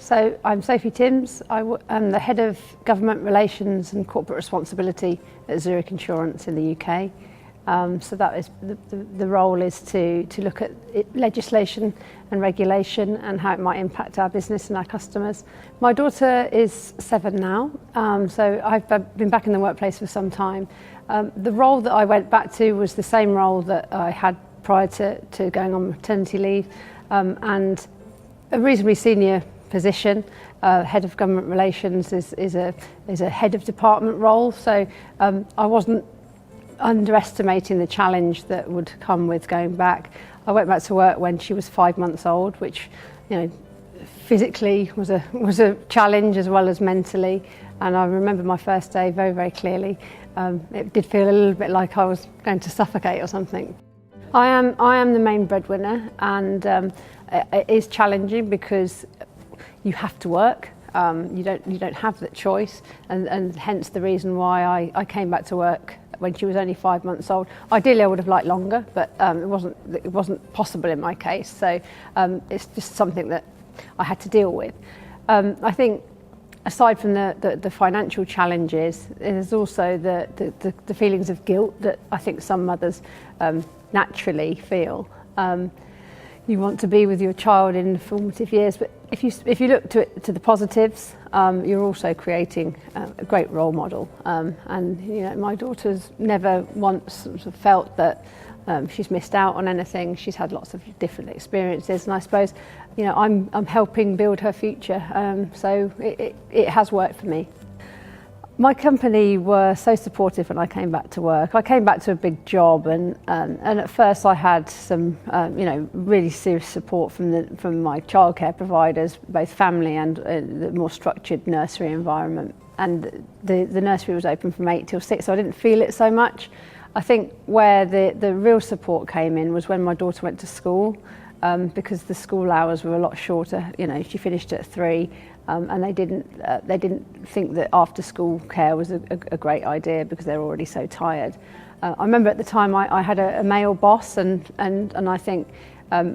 So I'm Sophie Timms. I'm the Head of Government Relations and Corporate Responsibility at Zurich Insurance in the UK. So that is the role is to look at legislation and regulation and how it might impact our business and our customers. My daughter is 7 now, so I've been back in the workplace for some time. The role that I went back to was the same role that I had prior to going on maternity leave, and a reasonably senior position. Head of Government Relations is a head of department role, so I wasn't underestimating the challenge that would come with going back. I went back to work when she was 5 months old, which, physically was a challenge as well as mentally. And I remember my first day very, very clearly. It did feel a little bit like I was going to suffocate or something. I am the main breadwinner, and it is challenging because you have to work. You don't have that choice, and hence the reason why I came back to work when she was only 5 months old. Ideally, I would have liked longer, but it wasn't possible in my case. So it's just something that I had to deal with. I think aside from the financial challenges, there's also the feelings of guilt that I think some mothers naturally feel. You want to be with your child in the formative years, but if you look to the positives, you're also creating a great role model. And my daughter's never once sort of felt that she's missed out on anything. She's had lots of different experiences, and I suppose I'm helping build her future. So it has worked for me. My company were so supportive when I came back to work. I came back to a big job, and at first I had some, really serious support from my childcare providers, both family and the more structured nursery environment. And the nursery was open from 8 till 6, so I didn't feel it so much. I think where the real support came in was when my daughter went to school, because the school hours were a lot shorter. She finished at 3. And they didn't think that after school care was a great idea because they're already so tired. I remember at the time I had a male boss, and I think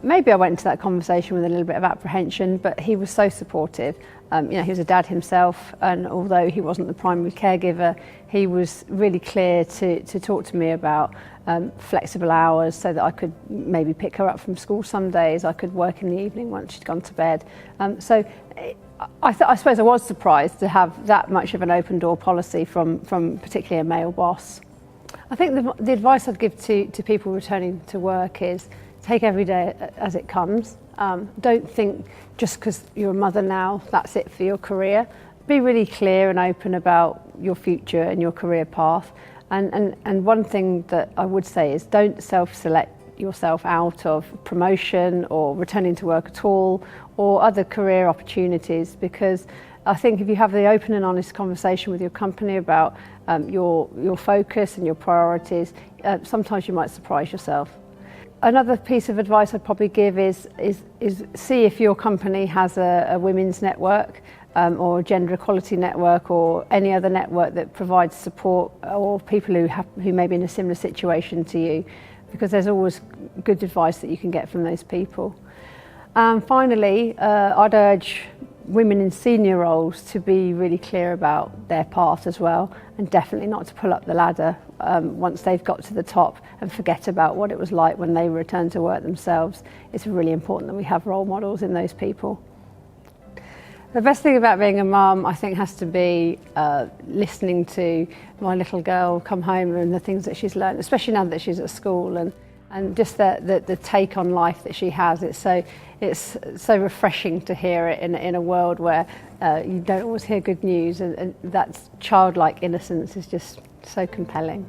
maybe I went into that conversation with a little bit of apprehension, but he was so supportive. He was a dad himself, and although he wasn't the primary caregiver, he was really clear to talk to me about flexible hours so that I could maybe pick her up from school some days. I could work in the evening once she'd gone to bed. So I suppose I was surprised to have that much of an open door policy from particularly a male boss. I think the advice I'd give to people returning to work is take every day as it comes. Don't think just because you're a mother now, that's it for your career. Be really clear and open about your future and your career path. And one thing that I would say is don't self-select yourself out of promotion or returning to work at all or other career opportunities, because I think if you have the open and honest conversation with your company about your focus and your priorities, sometimes you might surprise yourself. Another piece of advice I'd probably give is see if your company has a women's network or a gender equality network or any other network that provides support or people who may be in a similar situation to you, because there's always good advice that you can get from those people. Finally, I'd urge women in senior roles to be really clear about their path as well, and definitely not to pull up the ladder once they've got to the top and forget about what it was like when they returned to work themselves. It's really important that we have role models in those people. The best thing about being a mum, I think, has to be listening to my little girl come home and the things that she's learned, especially now that she's at school, and just the take on life that she has. It's so refreshing to hear it in a world where you don't always hear good news, and that childlike innocence is just so compelling.